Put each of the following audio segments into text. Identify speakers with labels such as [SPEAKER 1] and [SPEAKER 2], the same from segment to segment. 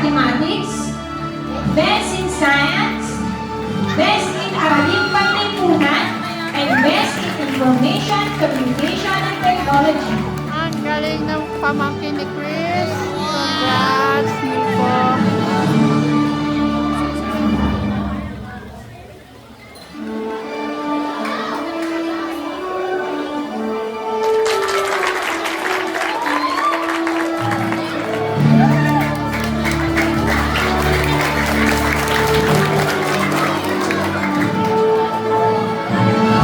[SPEAKER 1] Mathematics, Best in Science, Best in Araling Panlipunan, and Best in Information, Communication, and Technology.
[SPEAKER 2] Ang galing ng pamangkin ni Chris. Congrats, Nico.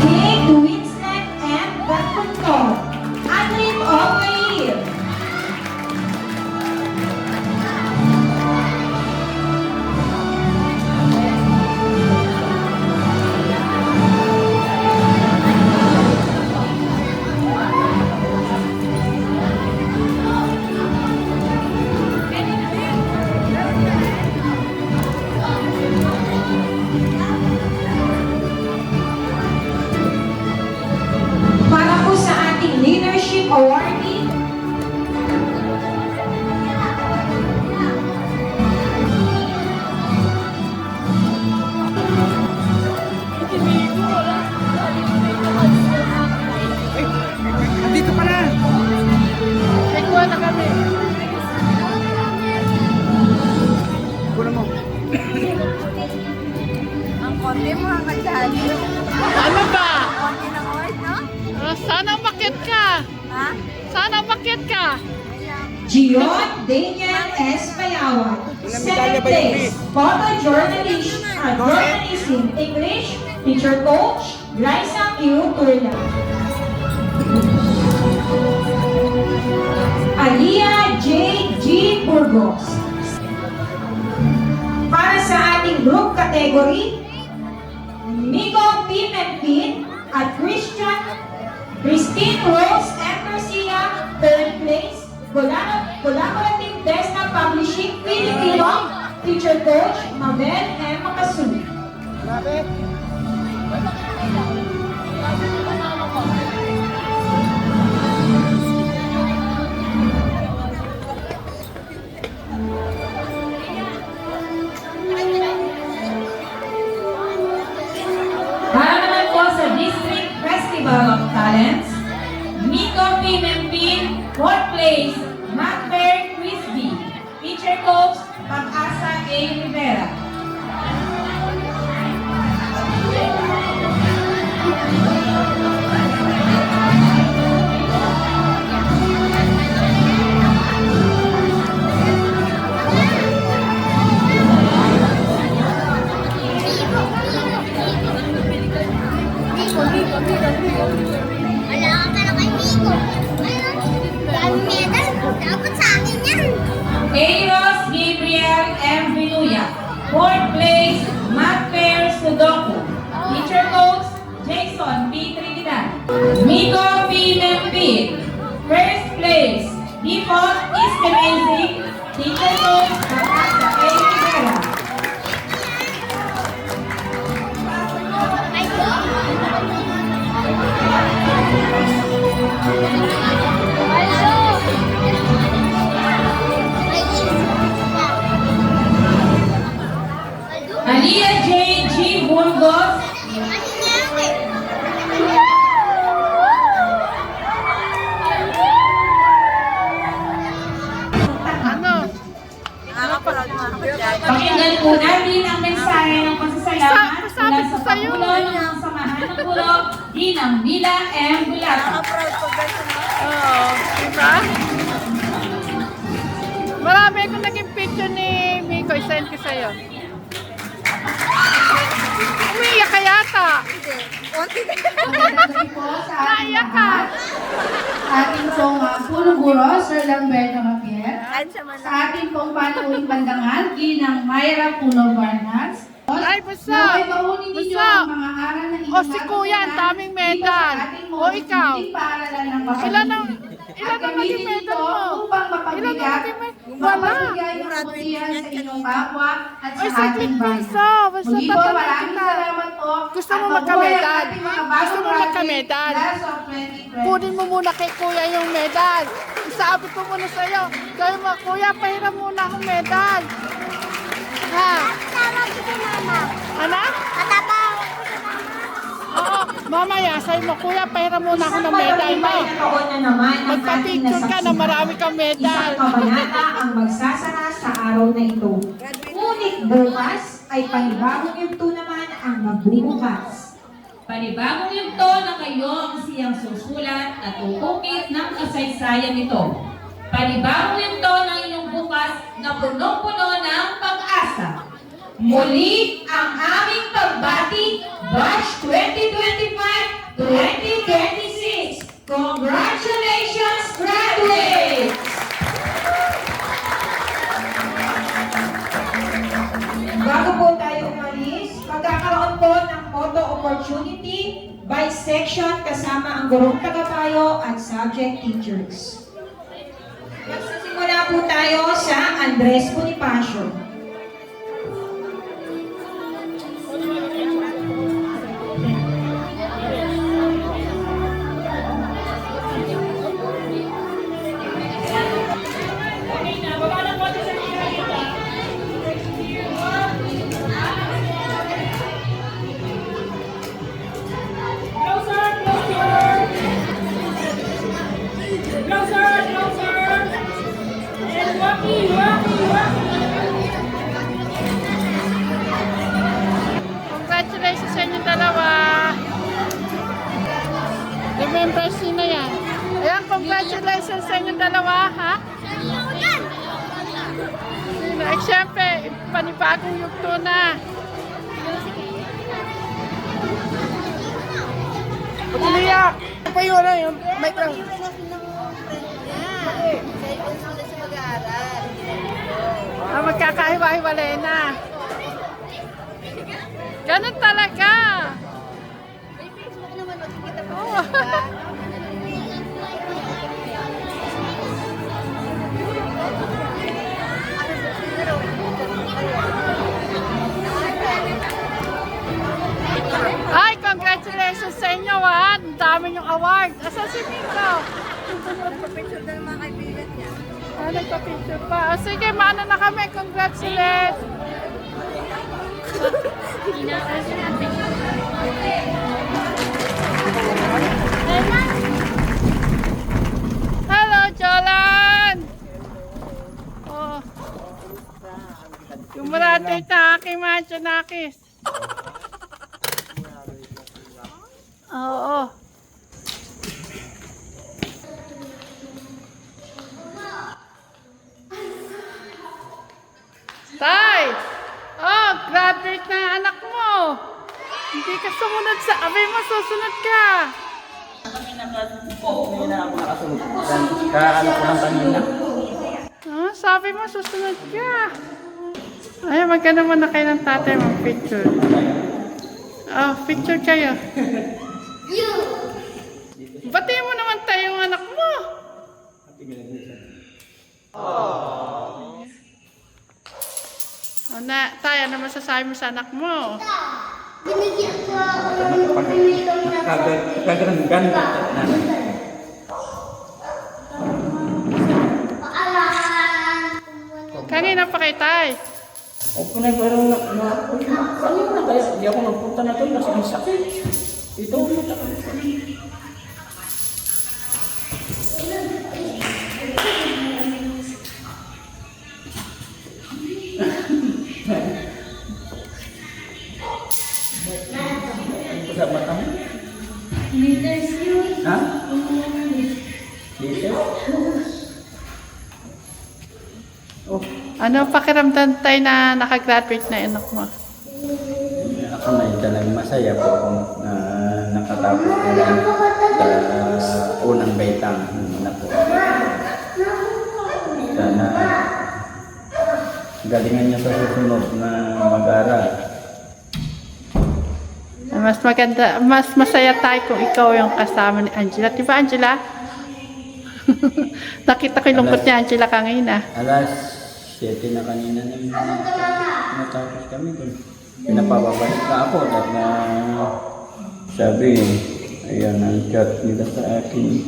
[SPEAKER 1] Kate Winslet M. Berkunto, Athlete of the Year. Para po sa ating Leadership Awardee,
[SPEAKER 3] Dito pala.
[SPEAKER 2] Nagkuha na kami.
[SPEAKER 3] Kunin mo.
[SPEAKER 4] Ang konti mo ang kadyali.
[SPEAKER 2] Ano ba?
[SPEAKER 4] Konti ng award, no?
[SPEAKER 2] Sana makit ka.
[SPEAKER 4] Ha?
[SPEAKER 2] Sana makit ka.
[SPEAKER 1] Gion Daniel S. Payawan. Second place, Journalism English, Teacher Coach, Glyza Q. Turla. Alia J. G. Burgos. Para sa ating group category, Miko P. Menpin at Christine Rose M. Garcia, third place. Collaborative Desk ng Publishing Filipino, Teacher Coach Mabel M. Makasu.
[SPEAKER 3] Grabe.
[SPEAKER 1] Para naman po sa District Festival of Talents, Miko P. Menpin, fourth place, Macfair Crispy, Teacher Coach Pag-asa A. Rivera.
[SPEAKER 4] Wala ka pala kay Nico. Ano? Dami medal. Dapat sa akin yan.
[SPEAKER 1] Eros Gabriel M. Vinuya, fourth place, Macfair Sudoku, Teacher Coach Jason P. Trinidad. Miko P. Menpin, first place, Default is Amazing, Teacher Coach Pag-asa A. Rivera.
[SPEAKER 4] Ay, go.
[SPEAKER 1] Alia J. G. Burgos,
[SPEAKER 2] Ano?
[SPEAKER 4] Nakaka-proud mga kadyali.
[SPEAKER 1] pakinggan po natin ang mensahe ng pasasalamat
[SPEAKER 2] Sabi
[SPEAKER 1] mula
[SPEAKER 2] ko
[SPEAKER 1] sa
[SPEAKER 2] sa'yo,
[SPEAKER 1] Pangulo ng Samahan ng Guro, Dinang Mila M. Bulata.
[SPEAKER 4] Nakaka-proud ko guys.
[SPEAKER 2] Oo. Diba? Marami akong naging picture ni Miko. I-send ko sa'yo. Umiiyak ka yata.
[SPEAKER 4] Hindi. Konti na.
[SPEAKER 2] Naiyak ka.
[SPEAKER 5] Ating pong punong guro, Sir Lamberto Javier.
[SPEAKER 4] Saan siya man
[SPEAKER 5] Sa ating pong panuwing bandangan, Ginang Mayra Puno Barnas.
[SPEAKER 2] Ay, basta.
[SPEAKER 5] Naway baunin ninyo
[SPEAKER 2] Basta.
[SPEAKER 5] ang mga aral na
[SPEAKER 2] O, si Kuya, ang daming medal. O, ikaw.
[SPEAKER 5] Paaralan ng mga
[SPEAKER 2] Ilan ang
[SPEAKER 5] At
[SPEAKER 2] naging
[SPEAKER 5] gamitin
[SPEAKER 2] medal
[SPEAKER 5] ito
[SPEAKER 2] mo?
[SPEAKER 5] upang
[SPEAKER 2] Ilan ang
[SPEAKER 5] mapagbigay
[SPEAKER 2] naging medal? Wala.
[SPEAKER 5] mapagbigay ng kabutihan sa inyong kapwa at
[SPEAKER 2] Ay,
[SPEAKER 5] sa
[SPEAKER 2] saglit
[SPEAKER 5] ating bayan.
[SPEAKER 2] piso. Basta
[SPEAKER 5] Muli po,
[SPEAKER 2] tatanong
[SPEAKER 5] maraming
[SPEAKER 2] kita.
[SPEAKER 5] salamat po.
[SPEAKER 2] Gusto
[SPEAKER 5] At
[SPEAKER 2] mo
[SPEAKER 5] mabuhay
[SPEAKER 2] magka-medal?
[SPEAKER 5] ang ating mga
[SPEAKER 2] Gusto
[SPEAKER 5] bagong
[SPEAKER 2] mo
[SPEAKER 5] graduate
[SPEAKER 2] magka-medal?
[SPEAKER 5] class of 2020.
[SPEAKER 2] Kunin mo muna kay Kuya yung medal. Gusto sabi ko muna sa'yo. Sabi mo, kuya, pahiram muna akong medal. Ha?
[SPEAKER 4] Tawag ko si mama.
[SPEAKER 2] Ano?
[SPEAKER 4] Tatapawag ko si mama.
[SPEAKER 2] Oo, mamaya, sabi mo, kuya, pahiram muna ako ng medal mo.
[SPEAKER 1] Isang taon na naman ang ating
[SPEAKER 2] Magpa-picture ka na marami kang medal.
[SPEAKER 1] Isang kabanata ang magsasara sa araw na ito. Ngunit bukas ay panibagong yugto naman ang magbubukas. Panibagong yugto na kayo ang siyang susulat at ukukit ng kasaysayan nito. Panibagong yugto ng inyong bukas na punong-puno ng pag-asa. Muli ang aming pagbati, Batch 2025-2026. Congratulations, graduates! Bago po tayo umalis, magkakaroon po ng photo opportunity by section kasama ang gurong tagapayo at subject teachers. Magsisimula po tayo sa Andres Bonifacio.
[SPEAKER 2] Congratulations sa inyong dalawa. Remember sino yan? Ayan, congratulations sa inyong dalawa, ha? Sino? Eh, syempre, panibagong yugto na.
[SPEAKER 3] Patuliya! Ano pa yun? Yung mic lang.
[SPEAKER 2] Ah, magkakahiwa-hiwalay na. Ganun talaga. Oh. Ay, congratulations sa inyo, ha? Ang dami yung award. Asa si Miko? Nagpa-picture na ng mga kaibigan niya. Ah, nagpa-picture pa. O, sige, maano na kami. Congratulations. Hello, Jolan! Oh. Kumarating na aking mga Janakis. Oo. Tay! Oh, graduate na ang anak mo. Hindi ka sumunod sa abay mo, susunod ka.
[SPEAKER 3] Kaano ko lang kanina.
[SPEAKER 2] Ah, sabi mo, susunod ka. Ay, magkano mo na kayo ng tatay mo picture. Oh, picture kayo. Batiin mo naman tayo yung anak mo. Oh, na, tayo, ano masasabi mo sa anak mo?
[SPEAKER 4] Binigyan ko ako ng pumilong na
[SPEAKER 3] Kagandang
[SPEAKER 4] paalaan.
[SPEAKER 2] Kanina pa kay tay.
[SPEAKER 3] O kung nagkaroon kanina na kaya di ako nagpunta na doon kasi ang sakit. Ito sa mata mo? Ha? Dito? Oh,
[SPEAKER 2] Ano pakiramdam tayo na nakagraduate na anak mo?
[SPEAKER 3] ako may dalang masaya po kung nakatapos ko lang sa unang baitang na po. Sana galingan niya sa susunod na mag-aral.
[SPEAKER 2] Mas maganda, mas masaya tayo kung ikaw yung kasama ni Angela. Di ba, Angela? Nakita ko yung lungkot ni Angela kanina.
[SPEAKER 3] Alas 7 na kanina na yung natapos kami doon. Pinapababalik na ako at na sabi, ayan ang chat nila sa akin.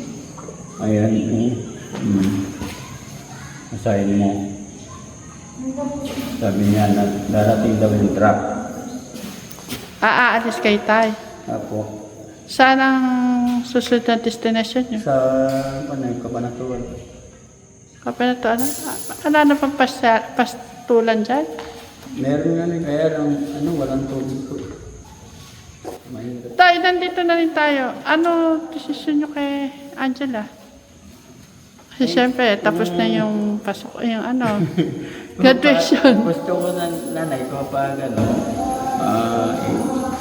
[SPEAKER 3] Ayan, sign mo. Sabi niya na darating daw yung truck.
[SPEAKER 2] Aalis kay Tay.
[SPEAKER 3] Apo.
[SPEAKER 2] Saan ang susunod na destination niyo?
[SPEAKER 3] Sa Panay, Kabanatuan.
[SPEAKER 2] Kapag na to, ano na pang pastulan dyan?
[SPEAKER 3] Meron nga kaya lang, walang tubig po. Mahirap.
[SPEAKER 2] Tay, nandito na rin tayo. Ano decision niyo kay Angela? Kasi syempre, tapos na yung pasok, yung graduation.
[SPEAKER 3] Gusto ko na nanay ko pag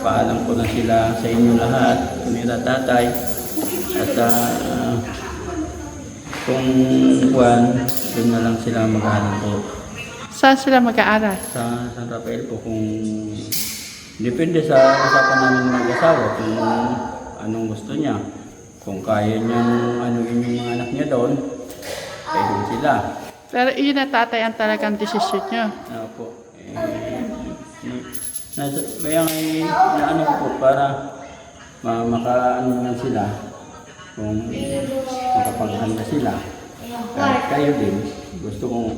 [SPEAKER 3] paalam ko na sila sa inyo lahat, kumila tatay. At kung buwan, doon na lang sila mag-aaral ko.
[SPEAKER 2] Saan sila mag-aaral?
[SPEAKER 3] Sa San Rafael po kung depende sa usapan namin mag-asawa kung anong gusto niya. Kung kaya niyang anuin yung mga anak niya doon, eh doon sila.
[SPEAKER 2] Pero yun na tatay ang talagang decision niyo.
[SPEAKER 3] Po. Kaya naano ko po para makaano lang sila kung makapaghanda sila. Kahit kayo din, gusto kong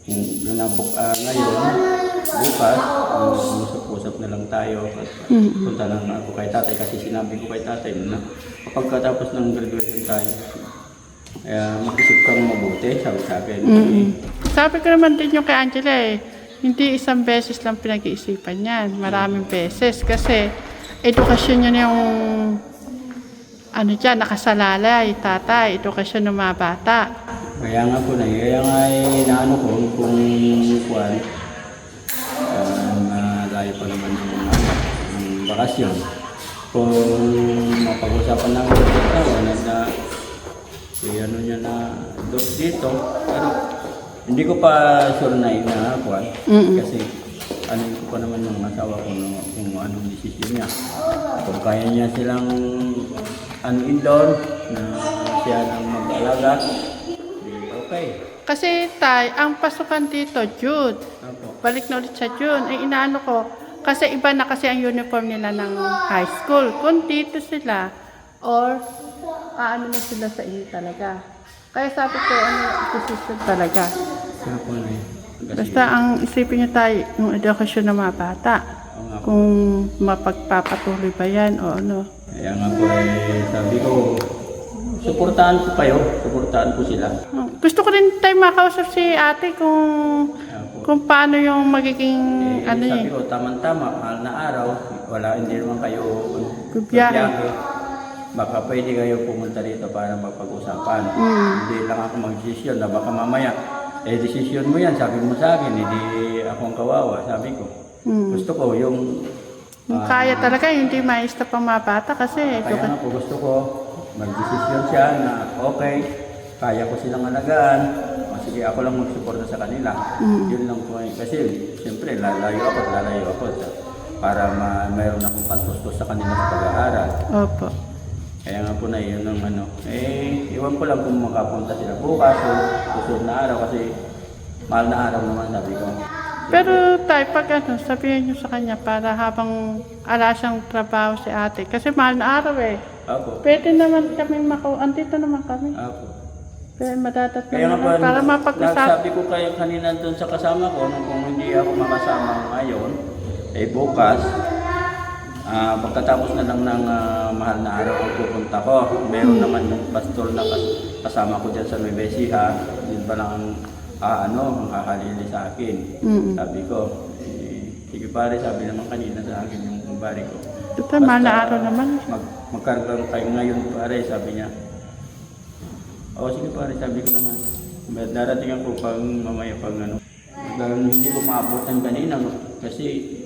[SPEAKER 3] ngayon, bukas, usap-usap na lang tayo. Punta lang ako kay tatay kasi sinabi ko kay tatay na kapag katapos ng graduation tayo, mag-isip kang mabuti, sabi sa akin.
[SPEAKER 2] Sabi ko naman din yung kay Angela hindi isang beses lang pinag-iisipan yan. Maraming beses kasi edukasyon yun yung nakasalalay, tatay, edukasyon ng mga bata.
[SPEAKER 3] Kaya nga po kaya nga inaano ko kung kuwan, malayo pa naman yung bakasyon. Kung mapag-usapan namin sa tawa na ano niya na dito, pero hindi ko pa sure na kuwan kasi ano ko pa naman yung asawa ko kung anong desisyon niya. Kung kaya niya silang indoor na siya lang mag-alaga, okay.
[SPEAKER 2] Kasi tay, ang pasukan dito, June.
[SPEAKER 3] Apo.
[SPEAKER 2] Balik na ulit sa June. Inaano ko, kasi iba na kasi ang uniform nila ng high school. Kung dito sila, or na sila sa inyo talaga. Kaya sabi ko, decision talaga.
[SPEAKER 3] Kaya po
[SPEAKER 2] Basta ang isipin niyo tayo, yung edukasyon ng mga bata. Kung mapagpapatuloy ba yan o ano.
[SPEAKER 3] Kaya nga po sabi ko, suportahan ko kayo, suportahan ko sila.
[SPEAKER 2] Gusto ko rin tayo makausap si ate kung paano yung magiging
[SPEAKER 3] sabi ko, tamang-tama, mahal na araw, hindi naman kayo
[SPEAKER 2] bibiyahe.
[SPEAKER 3] Baka pwede kayo pumunta dito para mapag-usapan. Hindi lang ako mag-desisyon na baka mamaya, desisyon mo yan, sabi mo sa akin, hindi ako ang kawawa, sabi ko. Gusto ko yung
[SPEAKER 2] kaya talaga, hindi maista pang mga bata kasi.
[SPEAKER 3] Kaya nga po gusto ko, mag-desisyon siya na okay, kaya ko silang alagaan, sige ako lang magsuporta sa kanila. Yun lang po. Kasi siyempre lalayo ako para mayroon akong pantustos sa kanila sa pag-aaral.
[SPEAKER 2] Opo.
[SPEAKER 3] Kaya nga po na yun ang iwan ko lang kung makapunta sila bukas o susunod na araw kasi mahal na araw naman sabi ko.
[SPEAKER 2] Pero tayo, pag sabihin nyo sa kanya para habang ala siyang trabaho si ate. Kasi mahal na araw
[SPEAKER 3] Apo.
[SPEAKER 2] Pwede naman kami andito naman kami.
[SPEAKER 3] Apo.
[SPEAKER 2] Pero madadat
[SPEAKER 3] Kaya nga
[SPEAKER 2] naman para mapag-usap.
[SPEAKER 3] sabi ko kayo kanina doon sa kasama ko, kung hindi ako makasama ngayon, bukas, pagkatapos na lang ng mahal na araw pupunta ko. Meron naman yung pastor na kasama ko dyan sa Nueva Ecija. Yun pa lang ang kakalili sa akin. Sabi ko, sige pare, sabi naman kanina sa akin yung pare ko.
[SPEAKER 2] Ito, mahal na araw naman.
[SPEAKER 3] Magkaroon kayo ngayon pare, sabi niya. Sige pare, sabi ko naman. Darating ako pag mamaya hindi ko maabutan kanina kasi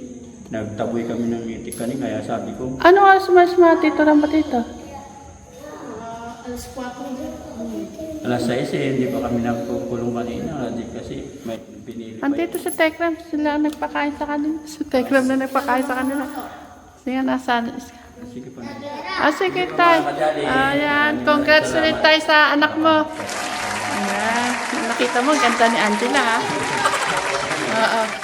[SPEAKER 3] nagtaboy kami ng itik kanina, kaya sabi ko.
[SPEAKER 2] Ano oras mas matito lang ba dito?
[SPEAKER 5] Alas 4.
[SPEAKER 3] Alas 6 hindi pa kami nagpupulong kanina kasi may pinili pa.
[SPEAKER 2] Andito sa Tekram, sila ang nagpakain sa kanila. Sa Tekram na nagpakain sa kanila. Sige, nasaan?
[SPEAKER 3] Sige pa na.
[SPEAKER 2] Sige tayo. Ayan, congrats ulit tayo sa anak mo. Ayan, nakita mo, ganda ni Angela ha. Oo.